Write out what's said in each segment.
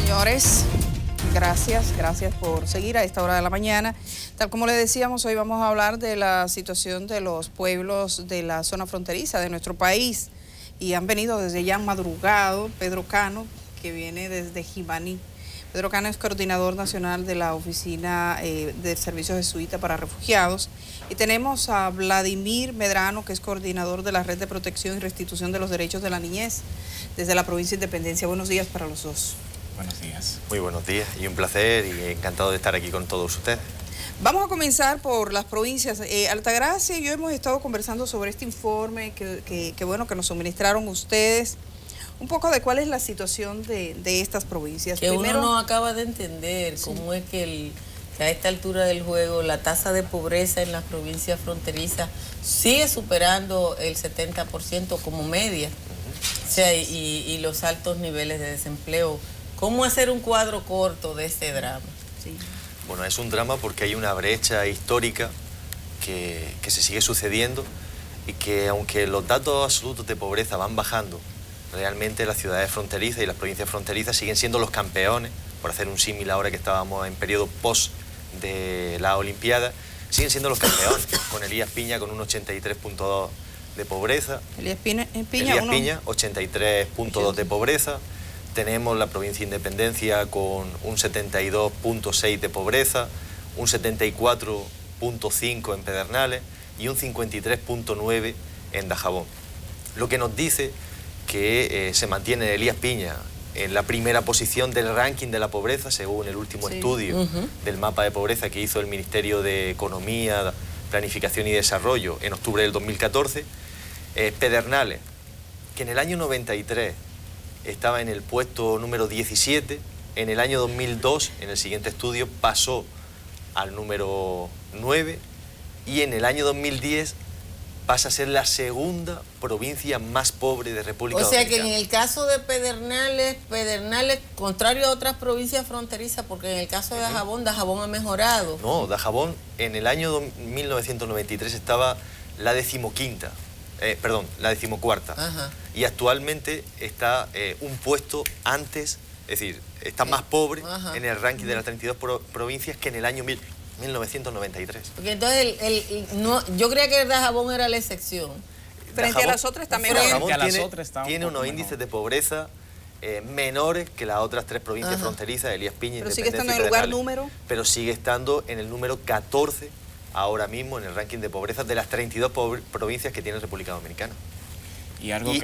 Señores, gracias por seguir a esta hora de la mañana. Tal como le decíamos, hoy vamos a hablar de la situación de los pueblos de la zona fronteriza de nuestro país. Y han venido desde ya madrugado Pedro Cano, que viene desde Jimaní. Pedro Cano es coordinador nacional de la Oficina de Servicios Jesuita para Refugiados. Y tenemos a Vladimir Medrano, que es coordinador de la Red de Protección y Restitución de los Derechos de la Niñez, desde la provincia de Independencia. Buenos días para los dos. Buenos días. Muy buenos días y un placer y encantado de estar aquí con todos ustedes. Vamos a comenzar por las provincias. Altagracia y yo hemos estado conversando sobre este informe que bueno, que nos suministraron ustedes. Un poco de cuál es la situación de estas provincias. Que Primero, uno no acaba de entender cómo es que a esta altura del juego la tasa de pobreza en las provincias fronterizas sigue superando el 70% como media. O sea, y los altos niveles de desempleo. ¿Cómo hacer un cuadro corto de este drama? sí. Bueno, es un drama porque hay una brecha histórica que se sigue sucediendo y que aunque los datos absolutos de pobreza van bajando, realmente las ciudades fronterizas y las provincias fronterizas siguen siendo los campeones, por hacer un símil ahora que estábamos en periodo post de la Olimpiada, siguen siendo los campeones, con Elías Piña con un 83.2 de pobreza. Elías Piña, 83.2 de pobreza. Tenemos la provincia de Independencia con un 72.6 de pobreza, un 74.5 en Pedernales y un 53.9 en Dajabón. Lo que nos dice que se mantiene Elías Piña en la primera posición del ranking de la pobreza, según el último estudio del mapa de pobreza que hizo el Ministerio de Economía, Planificación y Desarrollo en octubre del 2014. Pedernales, que en el año 93 estaba en el puesto número 17, en el año 2002, en el siguiente estudio, pasó al número 9 y en el año 2010 pasa a ser la segunda provincia más pobre de República Dominicana. O sea que en el caso de Pedernales, contrario a otras provincias fronterizas, porque en el caso de Dajabón ha mejorado. No, Dajabón en el año 1993 estaba la decimocuarta. Ajá. Y actualmente está un puesto antes, es decir, está más pobre en el ranking de las 32 provincias que en el año 1993. Porque entonces yo creía que Dajabón era la excepción. Frente a las otras también. Dajabón a las otras está un tiene poco unos mejor. índices de pobreza menores que las otras tres provincias fronterizas, Elías Piña, Pero sigue Independencia estando en el y lugar Pedernales. número. Pero sigue estando en el número 14 ahora mismo en el ranking de pobreza de las 32 provincias que tiene República Dominicana. Y algo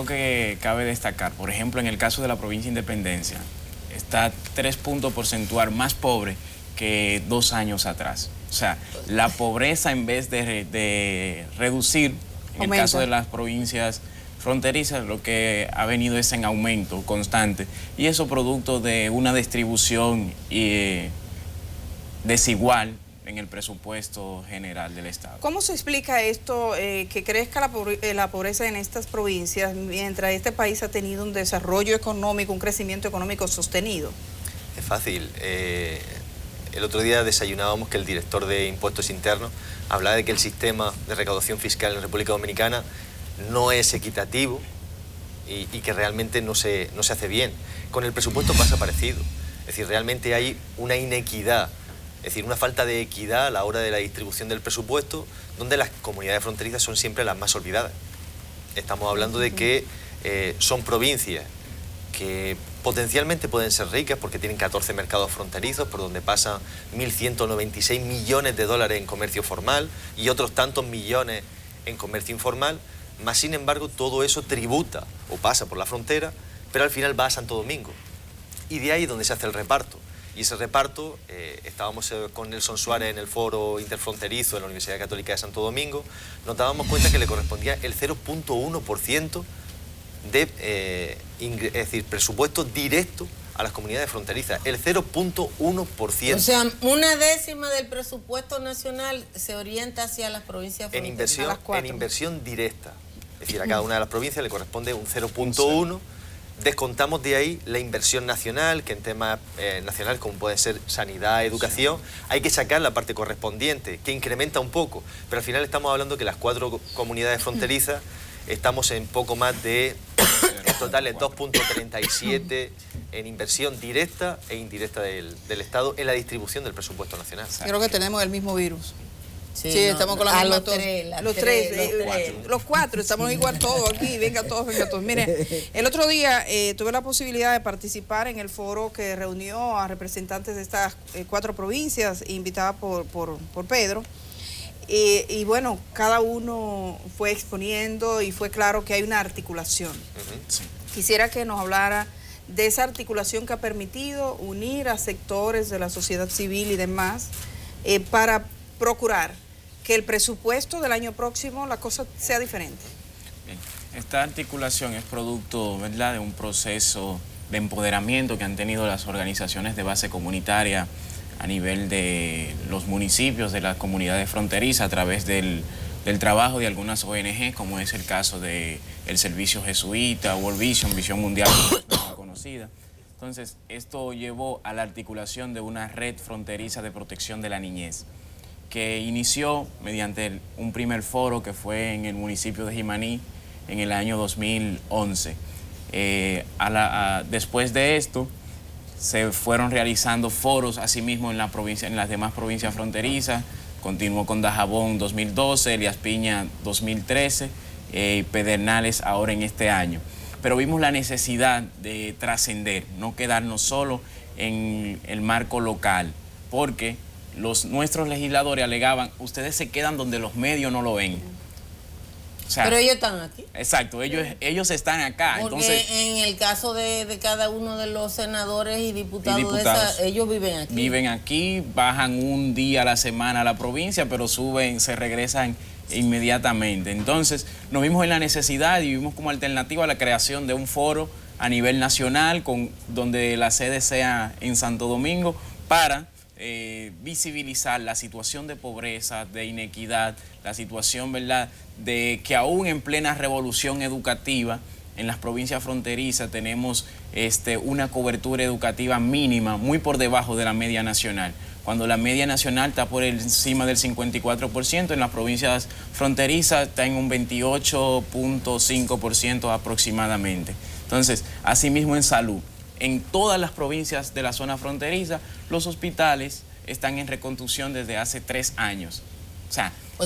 que cabe destacar, por ejemplo, en el caso de la provincia de Independencia, está 3 puntos porcentuales más pobre que 2 años atrás. O sea, la pobreza en vez de reducir, en Aumenta. el caso de las provincias fronterizas, lo que ha venido es en aumento constante. Y eso producto de una distribución desigual en el presupuesto general del Estado. ¿Cómo se explica esto, que crezca la pobreza en estas provincias mientras este país ha tenido un desarrollo económico, un crecimiento económico sostenido? Es fácil. El otro día desayunábamos que el director de Impuestos Internos hablaba de que el sistema de recaudación fiscal en República Dominicana no es equitativo y que realmente no se hace bien. Con el presupuesto pasa parecido. Es decir, realmente hay una inequidad, es decir, una falta de equidad a la hora de la distribución del presupuesto, donde las comunidades fronterizas son siempre las más olvidadas. Estamos hablando de que son provincias que potencialmente pueden ser ricas porque tienen 14 mercados fronterizos por donde pasan 1.196 millones de dólares en comercio formal y otros tantos millones en comercio informal, más sin embargo todo eso tributa o pasa por la frontera, pero al final va a Santo Domingo. Y de ahí es donde se hace el reparto. Y ese reparto, estábamos con Nelson Suárez en el foro interfronterizo de la Universidad Católica de Santo Domingo, nos dábamos cuenta que le correspondía el 0.1% de es decir, presupuesto directo a las comunidades fronterizas, el 0.1%. O sea, una décima del presupuesto nacional se orienta hacia las provincias fronterizas. En inversión directa. Es decir, a cada una de las provincias le corresponde un 0.1%. Descontamos de ahí la inversión nacional, que en temas nacionales como puede ser sanidad, educación, hay que sacar la parte correspondiente, que incrementa un poco, pero al final estamos hablando que las 4 comunidades fronterizas estamos en poco más de total es 2,37 en inversión directa e indirecta del Estado en la distribución del presupuesto nacional. Creo que tenemos el mismo virus. Sí, no, estamos con la misma los tos. Los cuatro, estamos igual todos aquí, venga todos. Mire, el otro día tuve la posibilidad de participar en el foro que reunió a representantes de estas 4 provincias, invitada por Pedro. Y bueno, cada uno fue exponiendo y fue claro que hay una articulación. Sí. Quisiera que nos hablara de esa articulación que ha permitido unir a sectores de la sociedad civil y demás para procurar que el presupuesto del año próximo la cosa sea diferente. Bien. Esta articulación es producto, ¿verdad?, de un proceso de empoderamiento que han tenido las organizaciones de base comunitaria a nivel de los municipios, de las comunidades fronterizas, a través del trabajo de algunas ONG, como es el caso del Servicio Jesuita, World Vision, Visión Mundial conocida. Entonces, esto llevó a la articulación de una red fronteriza de protección de la niñez, que inició mediante un primer foro que fue en el municipio de Jimaní en el año 2011. Después de esto, se fueron realizando foros asimismo en las demás provincias fronterizas. Continuó con Dajabón 2012, Elías Piña 2013 y Pedernales ahora en este año. Pero vimos la necesidad de trascender, no quedarnos solo en el marco local, porque nuestros legisladores alegaban, ustedes se quedan donde los medios no lo ven. O sea, pero ellos están aquí. Exacto, ellos están acá. Porque entonces, en el caso de cada uno de los senadores y diputados, ellos viven aquí. Viven aquí, bajan un día a la semana a la provincia, pero suben, se regresan inmediatamente. Entonces, nos vimos en la necesidad y vimos como alternativa la creación de un foro a nivel nacional, donde la sede sea en Santo Domingo, para visibilizar la situación de pobreza, de inequidad, la situación, ¿verdad?, de que aún en plena revolución educativa en las provincias fronterizas tenemos una cobertura educativa mínima, muy por debajo de la media nacional. Cuando la media nacional está por encima del 54%, en las provincias fronterizas está en un 28.5% aproximadamente. Entonces, asimismo en salud, en todas las provincias de la zona fronteriza, los hospitales están en reconstrucción desde hace 3 años. O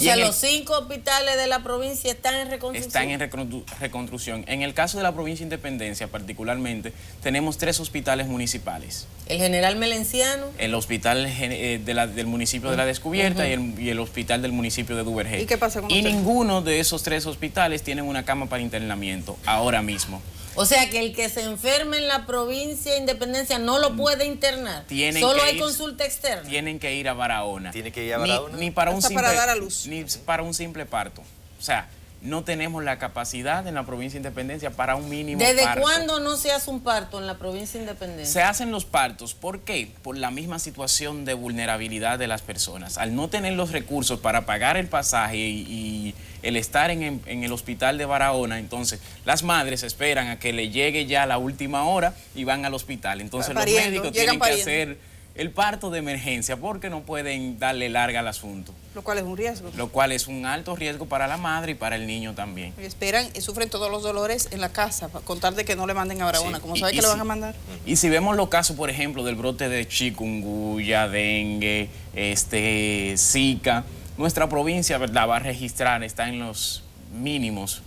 sea, los 5 hospitales de la provincia están en reconstrucción. Están en reconstrucción. En el caso de la provincia de Independencia, particularmente, tenemos 3 hospitales municipales. ¿El General Melenciano? El hospital del municipio de La Descubierta y el hospital del municipio de Duvergé. ¿Y qué pasa con ninguno de esos 3 hospitales tienen una cama para internamiento ahora mismo. O sea que el que se enferme en la provincia de Independencia no lo puede internar. Solo hay consulta externa. Tienen que ir a Barahona. ¿Tiene que ir a Barahona? Ni para para dar a luz. Ni para un simple parto. O sea, no tenemos la capacidad en la provincia de Independencia para un mínimo parto. ¿Desde cuándo no se hace un parto en la provincia de Independencia? Se hacen los partos. ¿Por qué? Por la misma situación de vulnerabilidad de las personas. Al no tener los recursos para pagar el pasaje y el estar en el hospital de Barahona, entonces las madres esperan a que le llegue ya la última hora y van al hospital. Entonces los médicos tienen que hacer el parto de emergencia porque no pueden darle larga al asunto. Lo cual es un riesgo. Lo cual es un alto riesgo para la madre y para el niño también. Y esperan y sufren todos los dolores en la casa, para contar de que no le manden a Barahona. Sí. ¿Cómo sabe que le van a mandar? Y si vemos los casos, por ejemplo, del brote de chikungunya, dengue, Zika, nuestra provincia, ¿verdad?, va a registrar, está en los mínimos,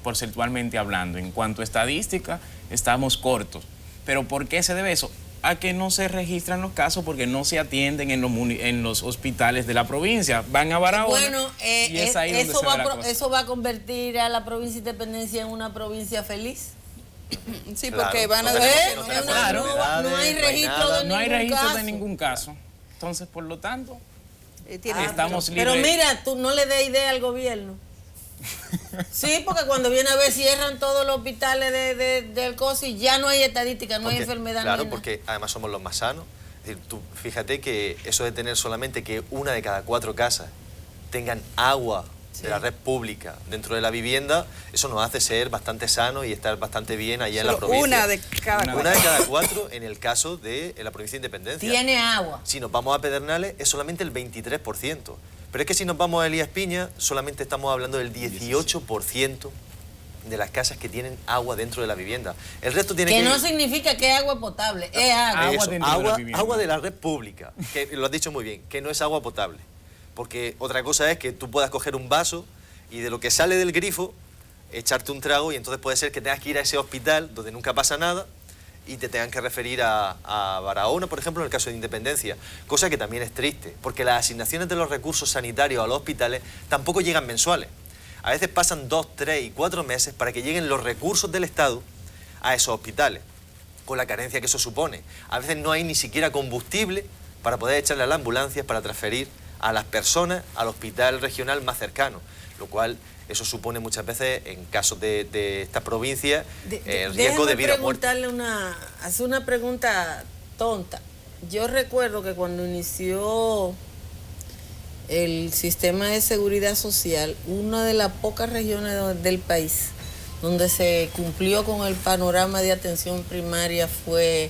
porcentualmente hablando. En cuanto a estadística, estamos cortos. ¿Pero por qué se debe eso? A que no se registran los casos porque no se atienden en los hospitales de la provincia. Van a Barahona. Bueno, y es ahí donde se ve la cosa. ¿Eso va a convertir a la provincia de Independencia en una provincia feliz? Sí, porque van a... No hay registro de ningún caso. Entonces, por lo tanto, estamos libres. Pero mira, tú no le des idea al gobierno. Sí, porque cuando viene a ver cierran todos los hospitales del COSI, ya no hay estadística, no hay enfermedad. Claro, porque además somos los más sanos. Es decir, tú fíjate que eso de tener solamente que 1 de cada 4 casas tengan agua de la red pública dentro de la vivienda, eso nos hace ser bastante sanos y estar bastante bien allá en la provincia. Una de cada 4 en el caso de la provincia de Independencia. Tiene agua. Si nos vamos a Pedernales es solamente el 23%. Pero es que si nos vamos a Elías Piña, solamente estamos hablando del 18% de las casas que tienen agua dentro de la vivienda. El resto tiene que no significa que es agua potable, es agua. Eso, dentro de la vivienda. agua de la red pública, que lo has dicho muy bien, que no es agua potable. Porque otra cosa es que tú puedas coger un vaso y de lo que sale del grifo, echarte un trago, y entonces puede ser que tengas que ir a ese hospital donde nunca pasa nada y te tengan que referir a Barahona, por ejemplo, en el caso de Independencia, cosa que también es triste, porque las asignaciones de los recursos sanitarios a los hospitales tampoco llegan mensuales. A veces pasan 2, 3 y 4 meses para que lleguen los recursos del Estado a esos hospitales, con la carencia que eso supone. A veces no hay ni siquiera combustible para poder echarle a las ambulancias para transferir a las personas al hospital regional más cercano, lo cual eso supone muchas veces, en casos de esta provincia, riesgo de vida o muerte. Hacer una pregunta tonta. Yo recuerdo que cuando inició el sistema de seguridad social, una de las pocas regiones del país donde se cumplió con el panorama de atención primaria fue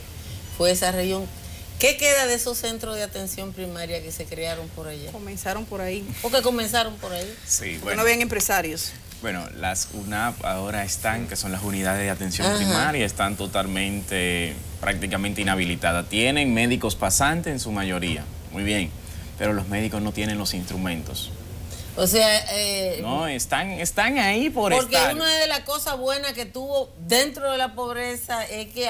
esa región. ¿Qué queda de esos centros de atención primaria que se crearon por allá? Comenzaron por ahí. ¿Por qué comenzaron por ahí? Sí, Porque no habían empresarios. Bueno, las UNAP ahora están, que son las unidades de atención primaria, están totalmente, prácticamente inhabilitadas. Tienen médicos pasantes en su mayoría, muy bien, pero los médicos no tienen los instrumentos. O sea... no, están ahí por porque estar. una de las cosas buenas que tuvo dentro de la pobreza es que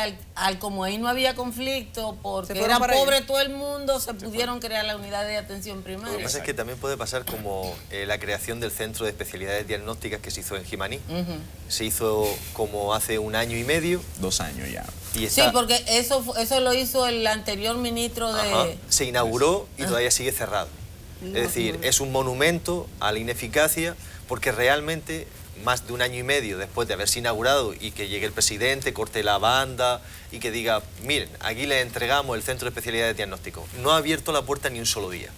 como ahí no había conflicto, porque era pobre todo el mundo, se pudieron crear la unidad de atención primaria. Lo que pasa es que también puede pasar como la creación del Centro de Especialidades Diagnósticas que se hizo en Jimaní. Se hizo como hace 1 año y medio. 2 años ya. Y está, sí, porque eso lo hizo el anterior ministro de... se inauguró y todavía sigue cerrado. Es decir, es un monumento a la ineficacia, porque realmente más de 1 año y medio después de haberse inaugurado y que llegue el presidente, corte la banda y que diga, miren, aquí les entregamos el Centro de Especialidades de Diagnóstico. No ha abierto la puerta ni un solo día.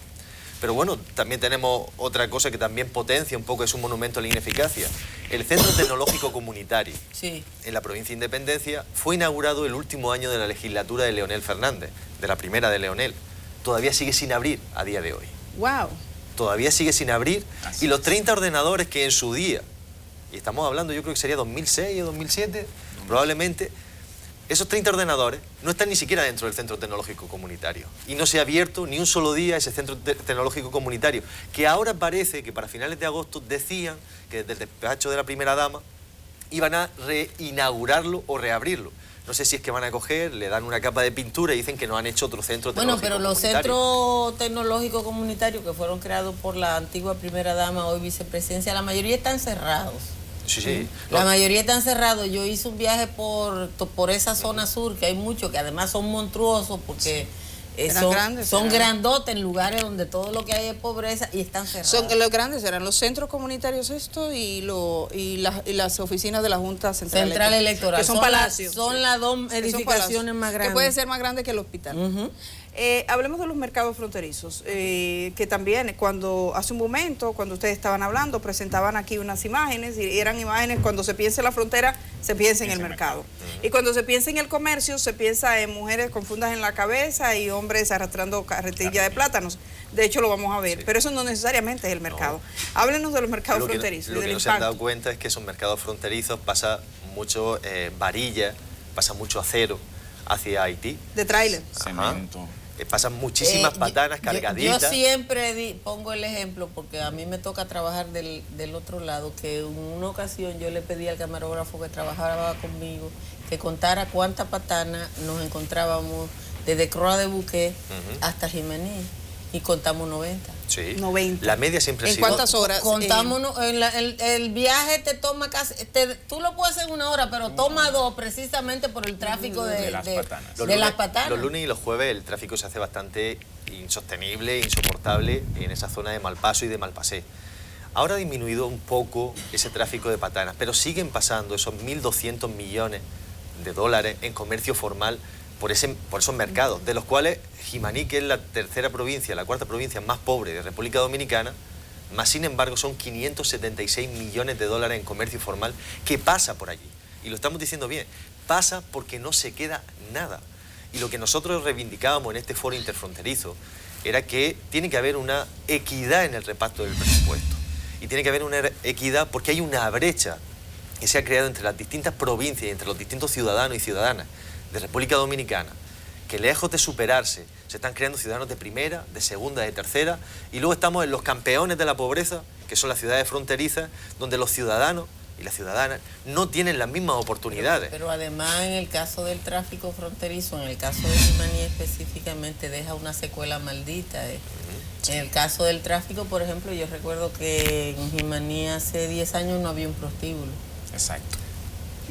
Pero bueno, también tenemos otra cosa que también potencia un poco, es un monumento a la ineficacia. El Centro Tecnológico Comunitario en la provincia de Independencia fue inaugurado el último año de la legislatura de Leonel Fernández, de la primera de Leonel. Todavía sigue sin abrir a día de hoy. ¡Wow! Todavía sigue sin abrir. Así y los 30 ordenadores que en su día, y estamos hablando, yo creo que sería 2006 o 2007, probablemente, esos 30 ordenadores no están ni siquiera dentro del Centro Tecnológico Comunitario. Y no se ha abierto ni un solo día ese Centro Tecnológico Comunitario, que ahora parece que para finales de agosto decían que desde el despacho de la primera dama iban a reinaugurarlo o reabrirlo. No sé si es que van a coger, le dan una capa de pintura y dicen que no han hecho otro centro tecnológico comunitario. Bueno, pero los centros tecnológicos comunitarios que fueron creados por la antigua primera dama, hoy vicepresidencia, la mayoría están cerrados. Sí. La mayoría están cerrados. Yo hice un viaje por esa zona sur, que hay muchos, que además son monstruosos porque... son grandotes en lugares donde todo lo que hay es pobreza y están cerrados. Los grandes eran los centros comunitarios y las oficinas de la Junta Central Electoral. Que son palacios. Son las 2 edificaciones más grandes. Que puede ser más grande que el hospital. Hablemos de los mercados fronterizos, que también hace un momento, cuando ustedes estaban hablando, presentaban aquí unas imágenes, y eran imágenes, cuando se piensa en la frontera, se piensa en el mercado. Y cuando se piensa en el comercio, se piensa en mujeres con fundas en la cabeza y hombres arrastrando carretilla de plátanos. De hecho, lo vamos a ver, pero eso no necesariamente es el mercado. Háblenos de los mercados fronterizos. Lo que no se han dado cuenta es que esos mercados fronterizos pasa mucho varilla, pasa mucho acero hacia Haití. De tráiler. Cemento. Pasan muchísimas patanas cargaditas. Yo siempre pongo el ejemplo, porque a mí me toca trabajar del otro lado, que en una ocasión yo le pedí al camarógrafo que trabajara conmigo que contara cuántas patanas nos encontrábamos desde Croix de Bouquet hasta Jimaní, y contamos 90. Sí. 90. La media siempre ha sido... ¿En cuántas horas? Contamos, el viaje te toma casi... tú lo puedes hacer en 1 hora, pero toma 2 precisamente por el tráfico de las patanas. Los lunes y los jueves el tráfico se hace bastante insostenible, insoportable en esa zona de Malpaso y de Malpasé. Ahora ha disminuido un poco ese tráfico de patanas, pero siguen pasando esos 1.200 millones de dólares en comercio formal por esos mercados, de los cuales Jimaní, que es la 3ª provincia, la 4ª provincia más pobre de República Dominicana, más sin embargo son 576 millones de dólares en comercio formal que pasa por allí. Y lo estamos diciendo bien, pasa porque no se queda nada. Y lo que nosotros reivindicábamos en este foro interfronterizo era que tiene que haber una equidad en el reparto del presupuesto. Y tiene que haber una equidad porque hay una brecha que se ha creado entre las distintas provincias y entre los distintos ciudadanos y ciudadanas de República Dominicana, que lejos de superarse, se están creando ciudadanos de primera, de segunda, de tercera, y luego estamos en los campeones de la pobreza, que son las ciudades fronterizas, donde los ciudadanos y las ciudadanas no tienen las mismas oportunidades. Pero además, en el caso del tráfico fronterizo, en el caso de Jimaní específicamente, deja una secuela maldita. En el caso del tráfico, por ejemplo, yo recuerdo que en Jimaní hace 10 años no había un prostíbulo. Exacto.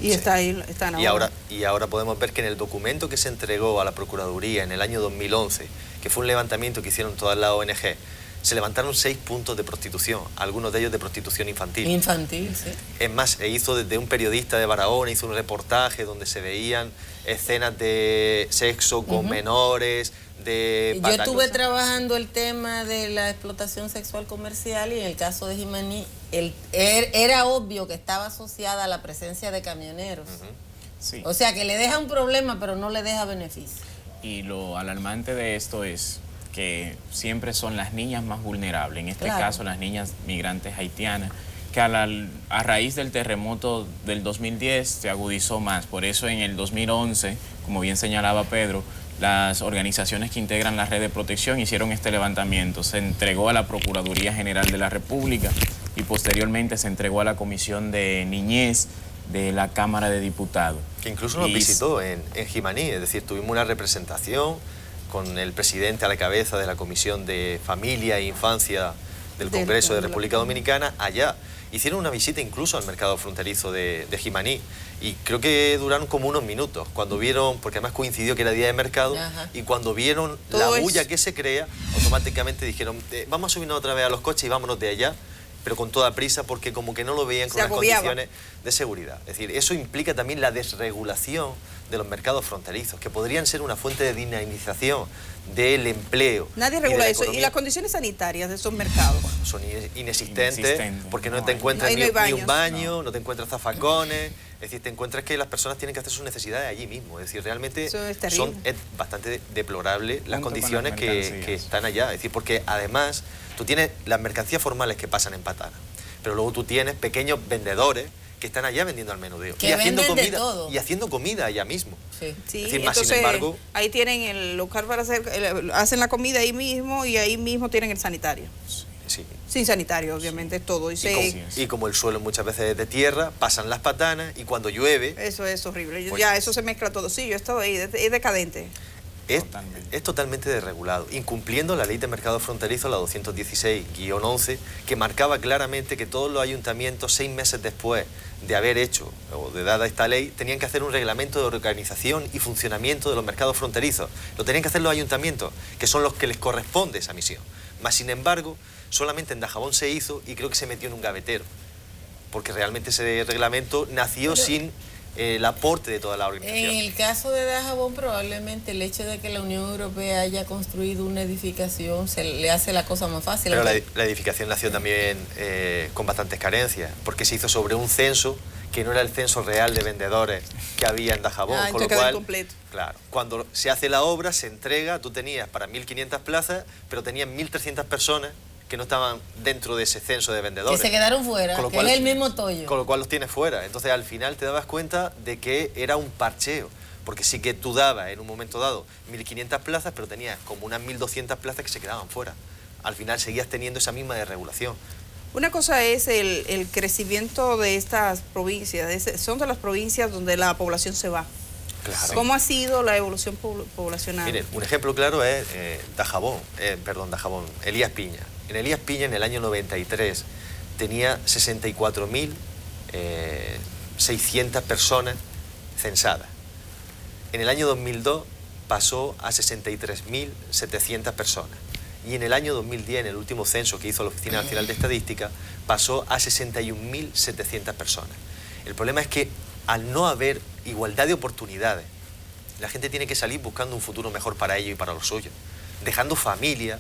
Y está ahí, están ahora. Y ahora podemos ver que en el documento que se entregó a la Procuraduría en el año 2011, que fue un levantamiento que hicieron todas las ONG, se levantaron 6 puntos de prostitución, algunos de ellos de prostitución infantil. Infantil, sí. Es más, se hizo desde un periodista de Barahona, hizo un reportaje donde se veían escenas de sexo con menores, de... Yo estuve trabajando el tema de la explotación sexual comercial y en el caso de Jimaní era obvio que estaba asociada a la presencia de camioneros. Sí. O sea, que le deja un problema, pero no le deja beneficio. Y lo alarmante de esto es que siempre son las niñas más vulnerables, en este caso las niñas migrantes haitianas, que a raíz del terremoto del 2010 se agudizó más. Por eso en el 2011, como bien señalaba Pedro, las organizaciones que integran la red de protección hicieron este levantamiento. Se entregó a la Procuraduría General de la República y posteriormente se entregó a la Comisión de Niñez de la Cámara de Diputados. Que incluso nos visitó en Jimaní, es decir, tuvimos una representación con el presidente a la cabeza de la Comisión de Familia e Infancia del Congreso de República Dominicana allá. Hicieron una visita incluso al mercado fronterizo de Jimaní y creo que duraron como unos minutos cuando vieron, porque además coincidió que era día de mercado, y cuando vieron la bulla que se crea, automáticamente dijeron, vamos a subirnos otra vez a los coches y vámonos de allá, pero con toda prisa porque como que no lo veían con las condiciones de seguridad. Es decir, eso implica también la desregulación de los mercados fronterizos, que podrían ser una fuente de dinamización del empleo. Nadie regula eso. ¿Y las condiciones sanitarias de esos mercados? Son inexistentes porque no te encuentras ni un baño, no te encuentras zafacones. Es decir, te encuentras que las personas tienen que hacer sus necesidades allí mismo. Es decir, realmente es bastante deplorable las condiciones que están allá. Es decir, porque además tú tienes las mercancías formales que pasan en Patana, pero luego tú tienes pequeños vendedores que están allá vendiendo al menudeo y haciendo comida allá mismo. Sí, es decir, más, entonces sin embargo, ahí tienen el local para hacer, hacen la comida ahí mismo y ahí mismo tienen el sanitario. Sí. Sin sanitario, obviamente, es todo. Y como el suelo muchas veces es de tierra, pasan las patanas y cuando llueve... Eso es horrible. Pues, ya, eso se mezcla todo. Sí, yo he estado ahí, es decadente. Es totalmente desregulado, incumpliendo la ley de mercado fronterizo, la 216-11, que marcaba claramente que todos los ayuntamientos, 6 meses después de haber hecho o de dada esta ley, tenían que hacer un reglamento de organización y funcionamiento de los mercados fronterizos. Lo tenían que hacer los ayuntamientos, que son los que les corresponde esa misión. Más sin embargo, solamente en Dajabón se hizo y creo que se metió en un gavetero, porque realmente ese reglamento nació sin el aporte de toda la organización. En el caso de Dajabón, probablemente el hecho de que la Unión Europea haya construido una edificación se le hace la cosa más fácil. Pero la edificación nació también con bastantes carencias, porque se hizo sobre un censo que no era el censo real de vendedores que había en Dajabón, con lo cual, claro, cuando se hace la obra, se entrega, tú tenías para 1.500 plazas, pero tenías 1.300 personas que no estaban dentro de ese censo de vendedores. Que se quedaron fuera, que es el mismo tollo. Con lo cual los tienes fuera. Entonces al final te dabas cuenta de que era un parcheo, porque sí que tú dabas en un momento dado 1.500 plazas, pero tenías como unas 1.200 plazas que se quedaban fuera. Al final seguías teniendo esa misma desregulación. Una cosa es el crecimiento de estas provincias, son de las provincias donde la población se va. Claro. ¿Cómo ha sido la evolución poblacional? Miren, un ejemplo claro es Dajabón, Elías Piña. En Elías Piña, en el año 93, tenía 64.600 personas censadas. En el año 2002 pasó a 63.700 personas. Y en el año 2010, en el último censo que hizo la Oficina Nacional de Estadística, pasó a 61.700 personas. El problema es que al no haber igualdad de oportunidades, la gente tiene que salir buscando un futuro mejor para ellos y para los suyos, dejando familia,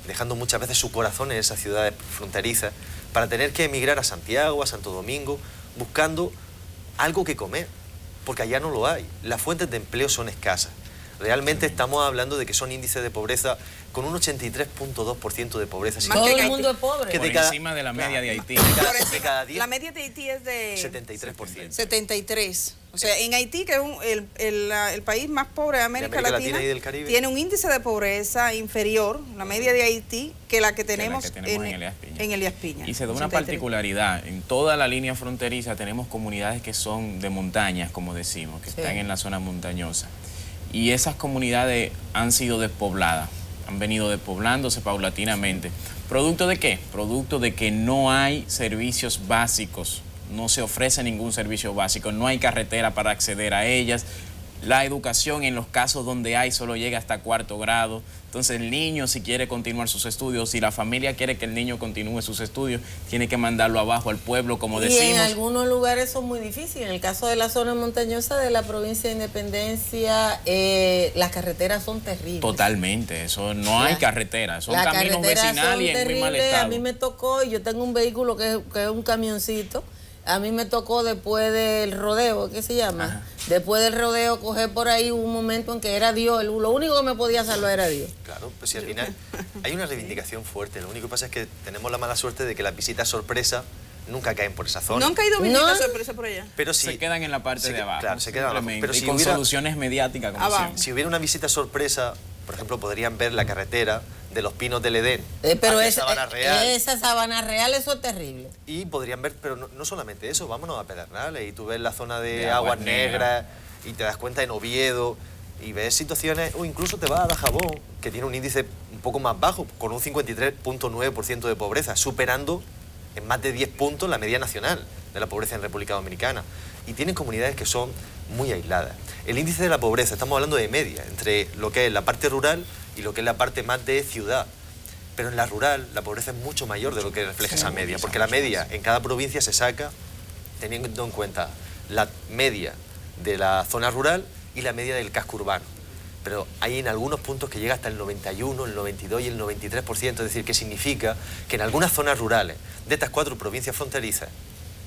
dejando muchas veces su corazón en esas ciudades fronterizas, para tener que emigrar a Santiago, a Santo Domingo, buscando algo que comer, porque allá no lo hay. Las fuentes de empleo son escasas. Realmente estamos hablando de que son índices de pobreza con un 83.2% de pobreza. Todo el mundo es pobre. Por encima de la media de Haití. De cada 10, la media de Haití es de 73%. 73. O sea, en Haití, que es el país más pobre de América Latina y del Caribe, tiene un índice de pobreza inferior, la media de Haití, que la que tenemos, en Elías Piña. Y se da una 83. particularidad. En toda la línea fronteriza tenemos comunidades que son de montañas, como decimos, que están en la zona montañosa. Y esas comunidades han sido despobladas, han venido despoblándose paulatinamente. ¿Producto de qué? Producto de que no hay servicios básicos, no se ofrece ningún servicio básico, no hay carretera para acceder a ellas. La educación, en los casos donde hay, solo llega hasta 4º grado. Entonces el niño, si quiere continuar sus estudios, si la familia quiere que el niño continúe sus estudios, tiene que mandarlo abajo al pueblo, como decimos. Y en algunos lugares son muy difíciles. En el caso de la zona montañosa de la provincia de Independencia, las carreteras son terribles. Totalmente, eso no hay carretera, son caminos vecinales y en muy mal estado. A mí me tocó, y yo tengo un vehículo que es un camioncito. A mí me tocó después del rodeo, ¿qué se llama? Ajá. Después del rodeo, coger por ahí un momento en que era Dios, lo único que me podía salvar era Dios. Claro, pues si al final hay una reivindicación fuerte, lo único que pasa es que tenemos la mala suerte de que las visitas sorpresa nunca caen por esa zona. No han caído visitas sorpresa por allá. Pero si, se quedan en la parte de abajo. Claro, se quedan abajo. Pero si con hubiera, soluciones mediáticas, como siempre. Si hubiera una visita sorpresa, por ejemplo, podrían ver la carretera de los Pinos del Edén. Pero Sabana Real. Esa Sabana Real, eso es terrible. Y podrían ver, pero no solamente eso, vámonos a Pedernales y tú ves la zona de Aguas Negras y te das cuenta en Oviedo y ves situaciones, o incluso te vas a Dajabón, que tiene un índice un poco más bajo, con un 53.9% de pobreza, superando en más de 10 puntos la media nacional de la pobreza en República Dominicana. Y tienen comunidades que son muy aisladas. El índice de la pobreza, estamos hablando de media, entre lo que es la parte rural y lo que es la parte más de ciudad. Pero en la rural la pobreza es mucho mayor de lo que refleja esa media, porque la media en cada provincia se saca teniendo en cuenta la media de la zona rural y la media del casco urbano. Pero hay en algunos puntos que llega hasta el 91, el 92 y el 93%, es decir, que significa que en algunas zonas rurales de estas 4 provincias fronterizas,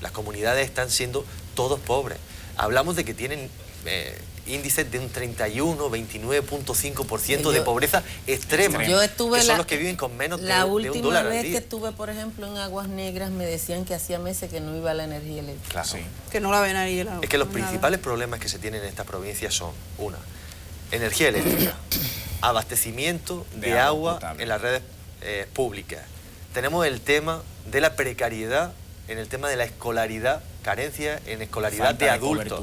las comunidades están siendo todos pobres. Hablamos de que tienen índices de un 31, 29.5% de pobreza extrema. Yo estuve que son los que viven con menos de $1 al día. La última vez que estuve, por ejemplo, en Aguas Negras, me decían que hacía meses que no iba la energía eléctrica. Claro. Sí. Que no la ven ahí. Es que los principales problemas que se tienen en estas provincias son, una, energía eléctrica, abastecimiento de agua en las redes públicas. Tenemos el tema de la precariedad en el tema de la escolaridad, carencia en escolaridad falta de adultos.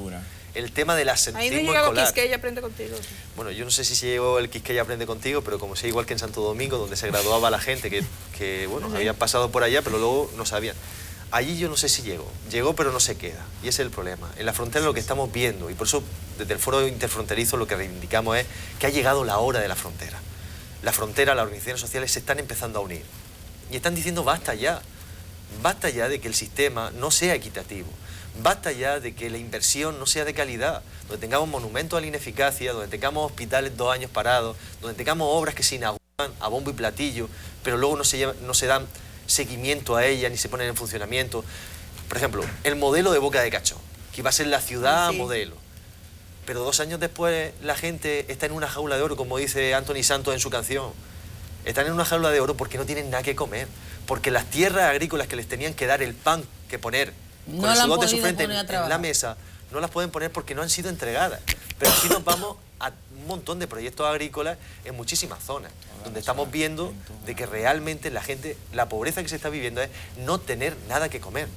El tema del asentismo escolar. Ahí no llegaba Quisqueya Aprende Contigo. Bueno, yo no sé si se llegó el Quisqueya Aprende Contigo, pero como sé, igual que en Santo Domingo, donde se graduaba la gente que bueno, habían pasado por allá, pero luego no sabían. Allí yo no sé si llegó pero no se queda, y ese es el problema. En la frontera lo que estamos viendo, y por eso desde el Foro Interfronterizo lo que reivindicamos es que ha llegado la hora de la frontera. La frontera, las organizaciones sociales se están empezando a unir, y están diciendo basta ya de que el sistema no sea equitativo, basta ya de que la inversión no sea de calidad, donde tengamos monumentos a la ineficacia, donde tengamos hospitales 2 años parados, donde tengamos obras que se inauguran a bombo y platillo, pero luego no se dan seguimiento a ellas ni se ponen en funcionamiento. Por ejemplo, el modelo de Boca de Cachón, que iba a ser la ciudad modelo, pero 2 años después la gente está en una jaula de oro, como dice Anthony Santos en su canción. Están en una jaula de oro porque no tienen nada que comer, porque las tierras agrícolas que les tenían que dar el pan que poner con el sudor de su frente en la mesa, no las pueden poner porque no han sido entregadas. Pero aquí nos vamos a un montón de proyectos agrícolas en muchísimas zonas, donde estamos viendo de que realmente la gente, la pobreza que se está viviendo es no tener nada que comer.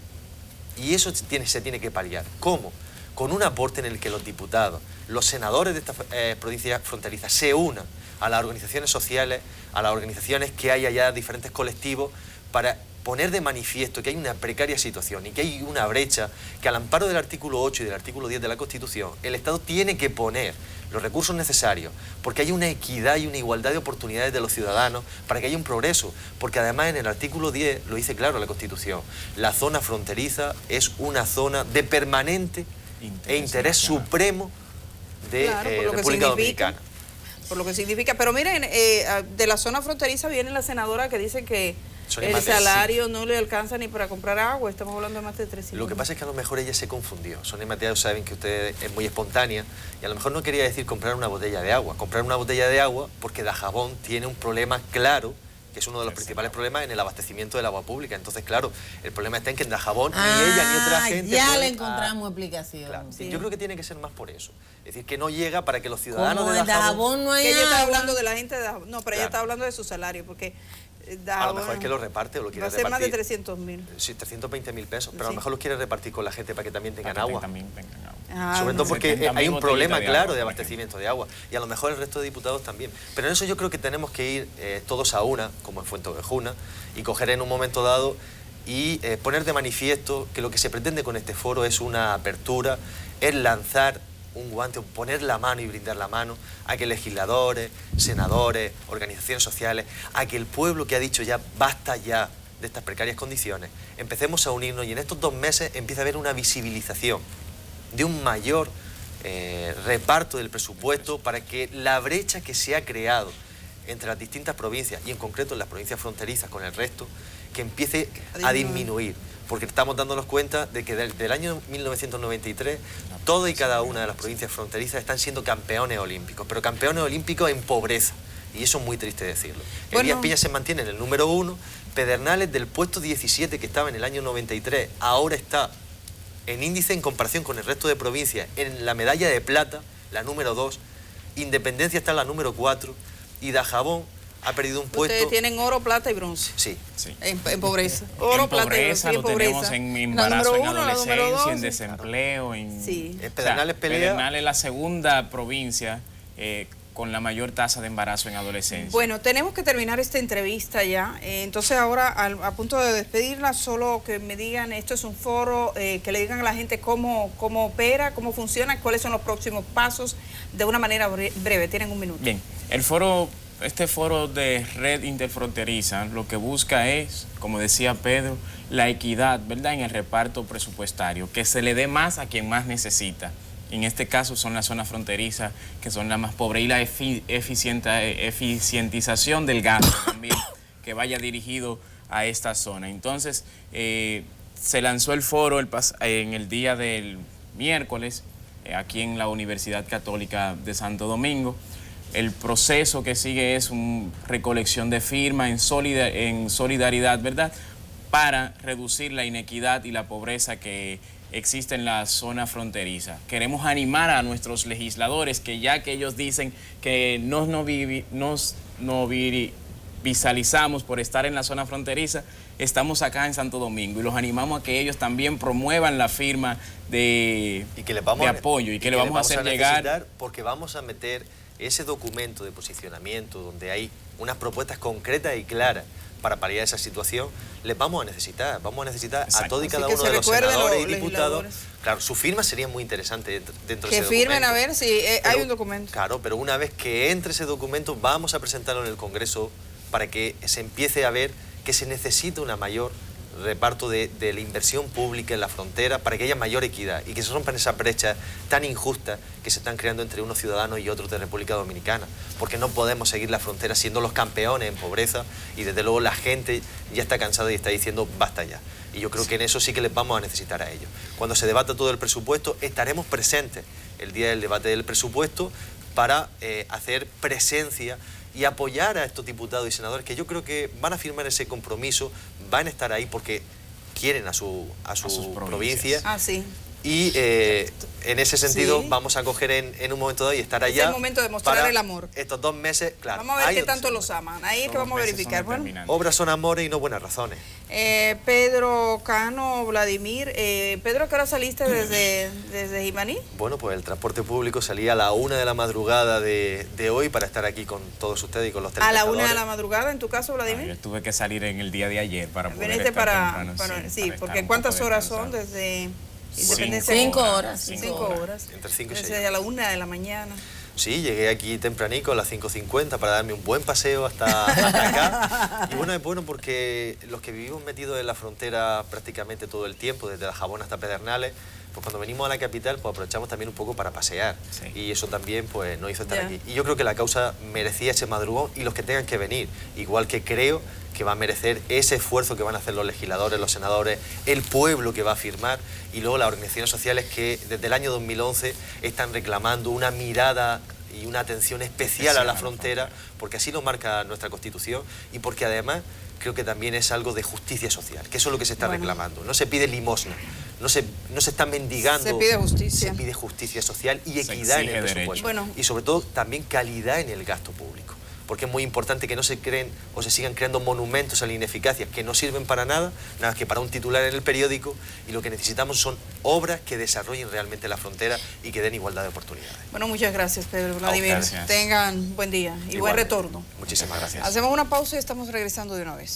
Y eso se tiene que paliar. ¿Cómo? Con un aporte en el que los diputados, los senadores de estas provincias fronterizas se unan a las organizaciones sociales, a las organizaciones que hay allá, diferentes colectivos, para poner de manifiesto que hay una precaria situación y que hay una brecha, que al amparo del artículo 8 y del artículo 10 de la Constitución, el Estado tiene que poner los recursos necesarios porque hay una equidad y una igualdad de oportunidades de los ciudadanos, para que haya un progreso, porque además en el artículo 10 lo dice claro la Constitución, la zona fronteriza es una zona de permanente interés supremo de República Dominicana. Por lo que significa, pero miren, de la zona fronteriza viene la senadora que dice que El salario no le alcanza ni para comprar agua, estamos hablando de más de 300. Lo que pasa es que a lo mejor ella se confundió. Sonia Mateo, saben que usted es muy espontánea y a lo mejor no quería decir comprar una botella de agua. Comprar una botella de agua porque Dajabón tiene un problema claro, que es uno de los principales problemas en el abastecimiento del agua pública. Entonces, claro, el problema está en que en Dajabón ni ella ni otra gente... Ya le encontramos explicación. Claro, sí. Yo creo que tiene que ser más por eso. Es decir, que no llega para que los ciudadanos Como de Dajabón... no hay ella está agua. hablando de la gente de Dajabón. No, pero Claro. ella está hablando de su salario, porque A lo mejor es que lo reparte o lo quiere va a ser repartir. más de 300.000. Sí, 320.000 pesos, pero a Sí. lo mejor los quiere repartir con la gente para que también tengan Para que agua. también tengan agua. Ah, Sobre todo porque 70.000 hay un problema botellitas de claro agua, de por abastecimiento de agua. Y a lo mejor el resto de diputados también. Pero en eso yo creo que tenemos que ir todos a una, como en Fuenteovejuna, y coger en un momento dado y poner de manifiesto que lo que se pretende con este foro es una apertura, es lanzar un guante, poner la mano y brindar la mano a que legisladores, senadores, organizaciones sociales, a que el pueblo que ha dicho ya basta ya de estas precarias condiciones, empecemos a unirnos y en estos 2 meses empieza a haber una visibilización de un mayor reparto del presupuesto para que la brecha que se ha creado entre las distintas provincias y en concreto en las provincias fronterizas con el resto, que empiece a disminuir. Porque estamos dándonos cuenta de que desde el año 1993 toda y cada una de las provincias fronterizas están siendo campeones olímpicos, pero campeones olímpicos en pobreza. Y eso es muy triste decirlo. Elías Piña se mantiene en el número 1, Pedernales del puesto 17 que estaba en el año 93, ahora está en índice en comparación con el resto de provincias, en la medalla de plata, la número 2, Independencia está en la número 4 y Dajabón ha perdido un puesto... Ustedes tienen oro, plata y bronce. Sí. Sí. En pobreza. Oro, En plata y bronce. pobreza lo tenemos en embarazo, en adolescencia, en sí. desempleo, en... Sí. Pedernales pelea... Pedernales es la segunda provincia con la mayor tasa de embarazo en adolescencia. Bueno, tenemos que terminar esta entrevista ya. Entonces ahora, a punto de despedirla, solo que me digan, esto es un foro, que le digan a la gente cómo opera, cómo funciona, cuáles son los próximos pasos, de una manera breve. Tienen un minuto. Bien, el foro... Este foro de red interfronteriza lo que busca es, como decía Pedro, la equidad, ¿verdad?, en el reparto presupuestario, que se le dé más a quien más necesita. En este caso son las zonas fronterizas, que son las más pobres, y la eficientización del gasto también, que vaya dirigido a esta zona. Entonces, se lanzó el foro en el día del miércoles, aquí en la Universidad Católica de Santo Domingo. El proceso que sigue es una recolección de firmas en solidaridad, ¿verdad?, para reducir la inequidad y la pobreza que existe en la zona fronteriza. Queremos animar a nuestros legisladores que ya que ellos dicen que nos visualizamos por estar en la zona fronteriza, estamos acá en Santo Domingo y los animamos a que ellos también promuevan la firma de apoyo y que le vamos a hacer llegar. Porque vamos a meter ese documento de posicionamiento donde hay unas propuestas concretas y claras para paliar esa situación, les vamos a necesitar a todos y cada uno de los senadores y diputados. Claro, su firma sería muy interesante dentro de ese documento. Que firmen a ver si hay un documento. Claro, pero una vez que entre ese documento vamos a presentarlo en el Congreso para que se empiece a ver que se necesita una mayor reparto de la inversión pública en la frontera para que haya mayor equidad y que se rompan esas brechas tan injustas que se están creando entre unos ciudadanos y otros de República Dominicana, porque no podemos seguir la frontera siendo los campeones en pobreza y desde luego la gente ya está cansada y está diciendo basta ya. Y yo creo que en eso sí que les vamos a necesitar a ellos. Cuando se debata todo el presupuesto estaremos presentes el día del debate del presupuesto para hacer presencia y apoyar a estos diputados y senadores que yo creo que van a firmar ese compromiso, van a estar ahí porque quieren a sus provincia. Ah, sí. Y en ese sentido Sí. vamos a coger en un momento dado y estar allá. Es el momento de mostrar para el amor. Estos 2 meses, claro. Vamos a ver ahí qué donde tanto se los nota. aman. Ahí es que vamos a Los meses verificar. son Bueno, determinantes. Obras son amores y no buenas razones. Pedro Cano, Vladimir. Pedro, ¿qué hora saliste desde Jimaní? Bueno, pues el transporte público salía a la 1 de la madrugada de hoy para estar aquí con todos ustedes y con los A la telespectadores. 1 de la madrugada, en tu caso, Vladimir. Yo tuve que salir en el día de ayer para poder Viniste estar para temprano, sí, para porque estar un ¿cuántas poco horas son descansado. desde Independencia? 5 horas. 5 horas. Entre 5 y 6 Desde a la 1 de la mañana. Sí, llegué aquí tempranico a las 5:50 para darme un buen paseo hasta acá. Y bueno, es bueno porque los que vivimos metidos en la frontera prácticamente todo el tiempo, desde Dajabón hasta Pedernales, pues cuando venimos a la capital pues aprovechamos también un poco para pasear, Sí. y eso también pues nos hizo estar aquí. Y yo creo que la causa merecía ese madrugón y los que tengan que venir, igual que creo que va a merecer ese esfuerzo que van a hacer los legisladores, los senadores, el pueblo que va a firmar, y luego las organizaciones sociales que desde el año 2011 están reclamando una mirada y una atención especial a la frontera, porque así lo marca nuestra Constitución y porque además creo que también es algo de justicia social, que eso es lo que se está reclamando. No se pide limosna, no se está mendigando. Se pide justicia. Se pide justicia social y Se equidad en exige el derecho. presupuesto. Bueno. Y sobre todo también calidad en el gasto público. Porque es muy importante que no se creen o se sigan creando monumentos a la ineficacia que no sirven para nada, nada que para un titular en el periódico, y lo que necesitamos son obras que desarrollen realmente la frontera y que den igualdad de oportunidades. Bueno, muchas gracias, Pedro Vladimir. Gracias. Tengan buen día y buen Igualmente. retorno. Muchísimas gracias. Hacemos una pausa y estamos regresando de una vez.